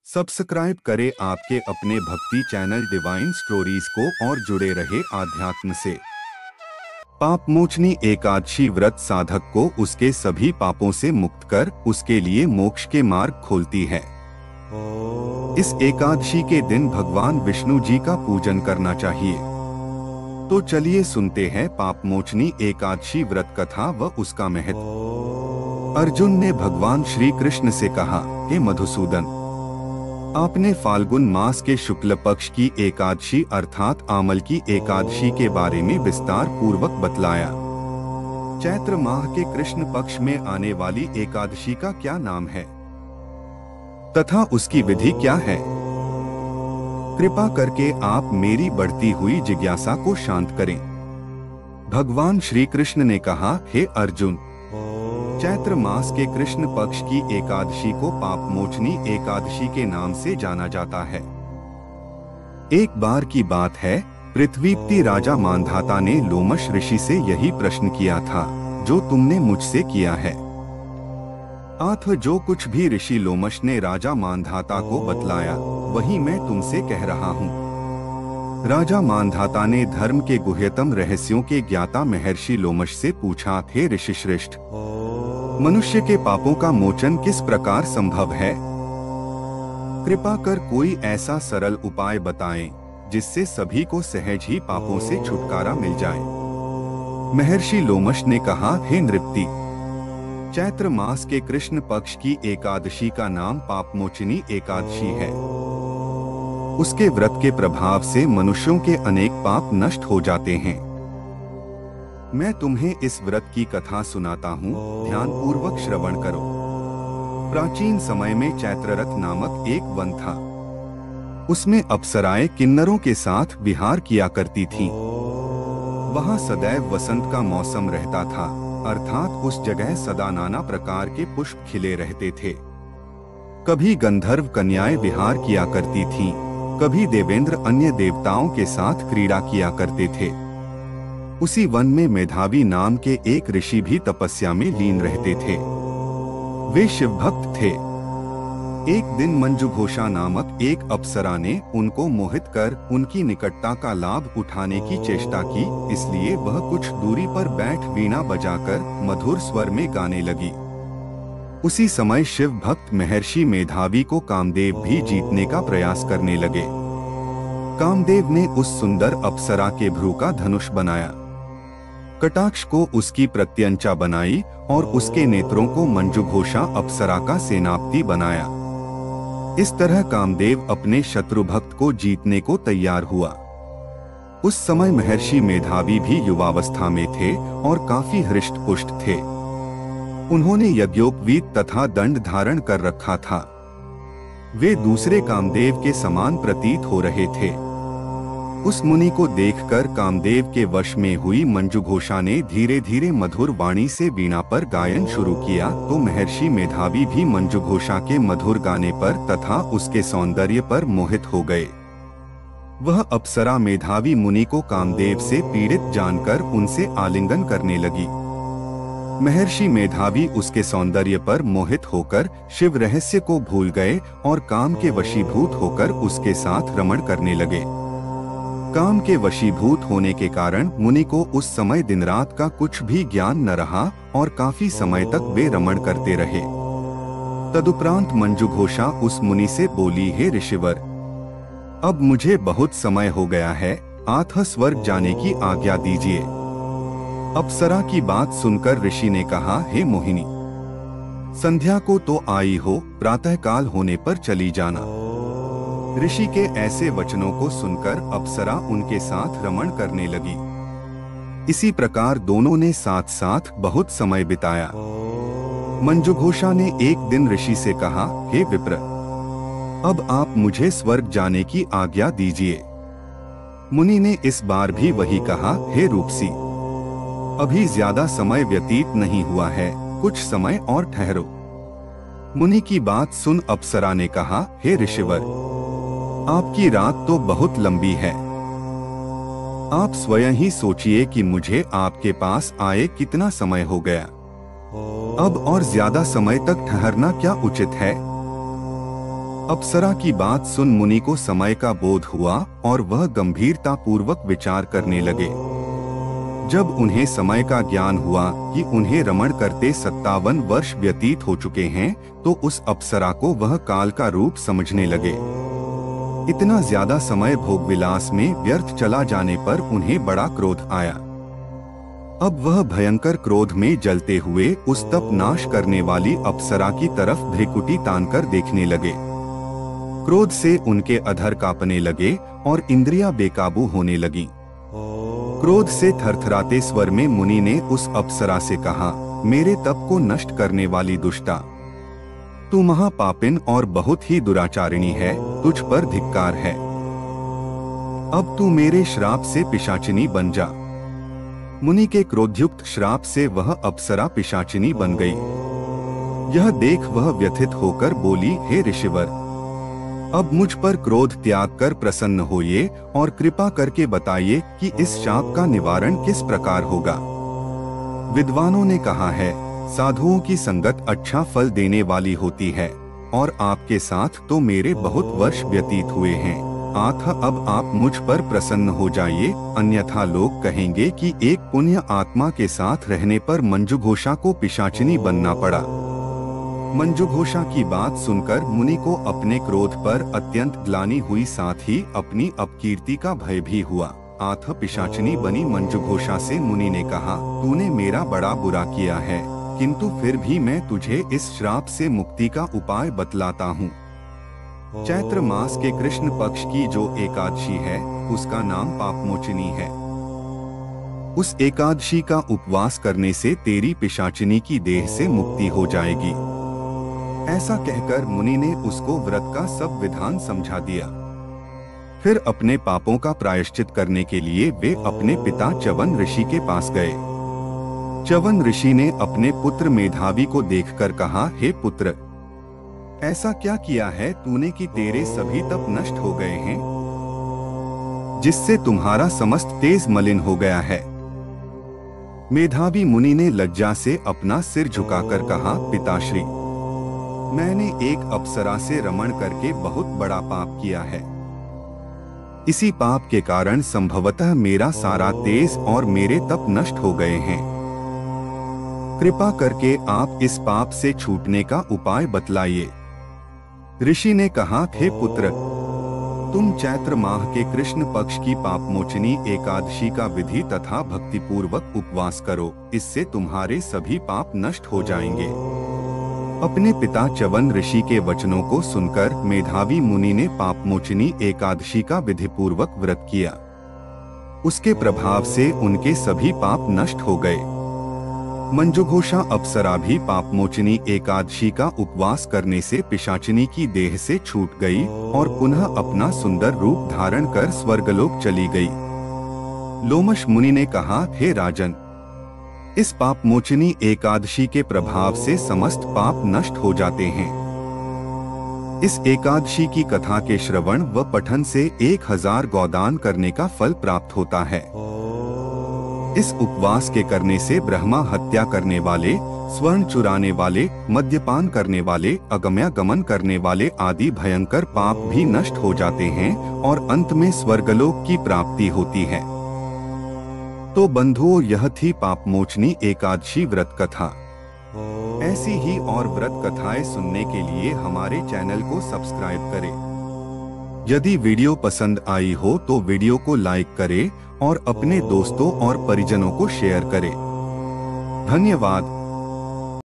Subscribe करें आपके अपने भक्ति चैनल डिवाइन स्टोरीज को और जुड़े रहे आध्यात्म से। पाप मोचनी एकादशी व्रत साधक को उसके सभी पापों से मुक्त कर उसके लिए मोक्ष के मार्ग खोलती है। इस एकादशी के दिन भगवान विष्णु जी का पूजन करना चाहिए। तो चलिए सुनते हैं पाप मोचनी एकादशी व्रत कथा व उसका महत्व। अर्जुन ने भगवान श्री कृष्ण से कहा, हे मधुसूदन, आपने फाल्गुन मास के शुक्ल पक्ष की एकादशी अर्थात आमल की एकादशी के बारे में विस्तार पूर्वक बतलाया। चैत्र माह के कृष्ण पक्ष में आने वाली एकादशी का क्या नाम है तथा उसकी विधि क्या है? कृपा करके आप मेरी बढ़ती हुई जिज्ञासा को शांत करें। भगवान श्री कृष्ण ने कहा, हे अर्जुन, चैत्र मास के कृष्ण पक्ष की एकादशी को पाप मोचनी एकादशी के नाम से जाना जाता है। एक बार की बात है, पृथ्वीपति राजा मांधाता ने लोमश ऋषि से यही प्रश्न किया था जो तुमने मुझसे किया है। अथ जो कुछ भी ऋषि लोमश ने राजा मांधाता को बतलाया वही मैं तुमसे कह रहा हूँ। राजा मांधाता ने धर्म के गुह्यतम रहस्यों के ज्ञाता महर्षि लोमश से पूछा, हे ऋषि श्रेष्ठ, मनुष्य के पापों का मोचन किस प्रकार संभव है? कृपा कर कोई ऐसा सरल उपाय बताएं जिससे सभी को सहज ही पापों से छुटकारा मिल जाए। महर्षि लोमश ने कहा, हे नृपति, चैत्र मास के कृष्ण पक्ष की एकादशी का नाम पापमोचनी एकादशी है। उसके व्रत के प्रभाव से मनुष्यों के अनेक पाप नष्ट हो जाते हैं। मैं तुम्हें इस व्रत की कथा सुनाता हूँ, ध्यान पूर्वक श्रवण करो। प्राचीन समय में चैत्ररथ नामक एक वन था। उसमें अप्सराएं किन्नरों के साथ विहार किया करती थीं। वहाँ सदैव वसंत का मौसम रहता था, अर्थात उस जगह सदा नाना प्रकार के पुष्प खिले रहते थे। कभी गंधर्व कन्याएं विहार किया करती थीं, कभी देवेंद्र अन्य देवताओं के साथ क्रीड़ा किया करते थे। उसी वन में मेधावी नाम के एक ऋषि भी तपस्या में लीन रहते थे। वे शिव भक्त थे। एक दिन मंजुघोषा नामक एक अप्सरा ने उनको मोहित कर उनकी निकटता का लाभ उठाने की चेष्टा की, इसलिए वह कुछ दूरी पर बैठ वीणा बजाकर मधुर स्वर में गाने लगी। उसी समय शिव भक्त महर्षि मेधावी को कामदेव भी जीतने का प्रयास करने लगे। कामदेव ने उस सुंदर अप्सरा के भ्रू का धनुष बनाया, कटाक्ष को उसकी प्रत्यंचा बनाई और उसके नेत्रों को मंजुघोषा अप्सरा का सेनापति बनाया। इस तरह कामदेव अपने शत्रु भक्त को जीतने को तैयार हुआ। उस समय महर्षि मेधावी भी युवावस्था में थे और काफी हृष्ट पुष्ट थे। उन्होंने यज्ञोपवीत तथा दंड धारण कर रखा था। वे दूसरे कामदेव के समान प्रतीत हो रहे थे। उस मुनि को देखकर कामदेव के वश में हुई मंजुघोषा ने धीरे धीरे मधुर वाणी से वीणा पर गायन शुरू किया, तो महर्षि मेधावी भी मंजुघोषा के मधुर गाने पर तथा उसके सौंदर्य पर मोहित हो गए। वह अप्सरा मेधावी मुनि को कामदेव से पीड़ित जानकर उनसे आलिंगन करने लगी। महर्षि मेधावी उसके सौंदर्य पर मोहित होकर शिव रहस्य को भूल गए और काम के वशीभूत होकर उसके साथ रमण करने लगे। काम के वशीभूत होने के कारण मुनि को उस समय दिन रात का कुछ भी ज्ञान न रहा और काफी समय तक वे रमण करते रहे। तदुपरांत मंजुघोषा उस मुनि से बोली, हे ऋषिवर, अब मुझे बहुत समय हो गया है, अतः स्वर्ग जाने की आज्ञा दीजिए। अप्सरा की बात सुनकर ऋषि ने कहा, हे मोहिनी, संध्या को तो आई हो, प्रातःकाल होने पर चली जाना। ऋषि के ऐसे वचनों को सुनकर अप्सरा उनके साथ रमण करने लगी। इसी प्रकार दोनों ने साथ साथ बहुत समय बिताया। मंजुघोषा ने एक दिन ऋषि से कहा, हे विप्र, अब आप मुझे स्वर्ग जाने की आज्ञा दीजिए। मुनि ने इस बार भी वही कहा, हे रूपसी, अभी ज्यादा समय व्यतीत नहीं हुआ है, कुछ समय और ठहरो। मुनि की बात सुन अप्सरा ने कहा, हे ऋषिवर, आपकी रात तो बहुत लंबी है। आप स्वयं ही सोचिए कि मुझे आपके पास आए कितना समय हो गया। अब और ज्यादा समय तक ठहरना क्या उचित है? अप्सरा की बात सुन मुनि को समय का बोध हुआ और वह गंभीरता पूर्वक विचार करने लगे। जब उन्हें समय का ज्ञान हुआ कि उन्हें रमण करते 57 वर्ष व्यतीत हो चुके हैं, तो उस अप्सरा को वह काल का रूप समझने लगे। इतना ज्यादा समय भोग विलास में व्यर्थ चला जाने पर उन्हें बड़ा क्रोध आया। अब वह भयंकर क्रोध में जलते हुए उस तप नाश करने वाली अप्सरा की तरफ भ्रिकुटी तानकर देखने लगे। क्रोध से उनके अधर कांपने लगे और इंद्रियां बेकाबू होने लगीं। क्रोध से थरथराते स्वर में मुनि ने उस अप्सरा से कहा, मेरे तप को नष्ट करने वाली दुष्टा, तू महापापिन और बहुत ही दुराचारिणी है, तुझ पर धिक्कार है। अब तू मेरे श्राप से पिशाचिनी बन जा। मुनि के क्रोधयुक्त श्राप से वह अप्सरा पिशाचिनी बन गई। यह देख वह व्यथित होकर बोली, हे ऋषिवर, अब मुझ पर क्रोध त्याग कर प्रसन्न होइए और कृपा करके बताइए कि इस शाप का निवारण किस प्रकार होगा। विद्वानों ने कहा है, साधुओं की संगत अच्छा फल देने वाली होती है और आपके साथ तो मेरे बहुत वर्ष व्यतीत हुए हैं। अतः अब आप मुझ पर प्रसन्न हो जाइए, अन्यथा लोग कहेंगे कि एक पुण्य आत्मा के साथ रहने पर मंजुघोषा को पिशाचिनी बनना पड़ा। मंजुघोषा की बात सुनकर मुनि को अपने क्रोध पर अत्यंत ग्लानि हुई, साथ ही अपनी अपकीर्ति का भय भी हुआ। अतः पिशाचिनी बनी मंजुघोषा से मुनि ने कहा, तूने मेरा बड़ा बुरा किया है, किंतु फिर भी मैं तुझे इस श्राप से मुक्ति का उपाय बतलाता हूँ। चैत्र मास के कृष्ण पक्ष की जो एकादशी है, उसका नाम पापमोचिनी है। उस एकादशी का उपवास करने से तेरी पिशाचिनी की देह से मुक्ति हो जाएगी। ऐसा कहकर मुनि ने उसको व्रत का सब विधान समझा दिया। फिर अपने पापों का प्रायश्चित करने के लिए वे अपने पिता च्यवन ऋषि के पास गए। च्यवन ऋषि ने अपने पुत्र मेधावी को देखकर कहा, हे पुत्र, ऐसा क्या किया है तूने कि तेरे सभी तप नष्ट हो गए हैं, जिससे तुम्हारा समस्त तेज मलिन हो गया है। मेधावी मुनि ने लज्जा से अपना सिर झुकाकर कहा, पिताश्री, मैंने एक अप्सरा से रमण करके बहुत बड़ा पाप किया है। इसी पाप के कारण संभवतः मेरा सारा तेज और मेरे तप नष्ट हो गए हैं। कृपा करके आप इस पाप से छूटने का उपाय बतलाइए। ऋषि ने कहा, हे पुत्र, तुम चैत्र माह के कृष्ण पक्ष की पापमोचनी एकादशी का विधि तथा भक्तिपूर्वक उपवास करो, इससे तुम्हारे सभी पाप नष्ट हो जाएंगे। अपने पिता च्यवन ऋषि के वचनों को सुनकर मेधावी मुनि ने पापमोचनी एकादशी का विधिपूर्वक व्रत किया। उसके प्रभाव से उनके सभी पाप नष्ट हो गए। मंजुघोषा अप्सरा भी पापमोचनी एकादशी का उपवास करने से पिशाचिनी की देह से छूट गई और पुनः अपना सुंदर रूप धारण कर स्वर्गलोक चली गई। लोमश मुनि ने कहा, हे राजन, इस पापमोचनी एकादशी के प्रभाव से समस्त पाप नष्ट हो जाते हैं। इस एकादशी की कथा के श्रवण व पठन से 1000 गौदान करने का फल प्राप्त होता है। इस उपवास के करने से ब्रह्मा हत्या करने वाले, स्वर्ण चुराने वाले, मद्यपान करने वाले, अगम्यागमन करने वाले आदि भयंकर पाप भी नष्ट हो जाते हैं और अंत में स्वर्गलोक की प्राप्ति होती है। तो बंधुओं, यह थी पापमोचनी एकादशी व्रत कथा। ऐसी ही और व्रत कथाएं सुनने के लिए हमारे चैनल को सब्सक्राइब करें। यदि वीडियो पसंद आई हो तो वीडियो को लाइक करें और अपने दोस्तों और परिजनों को शेयर करें। धन्यवाद।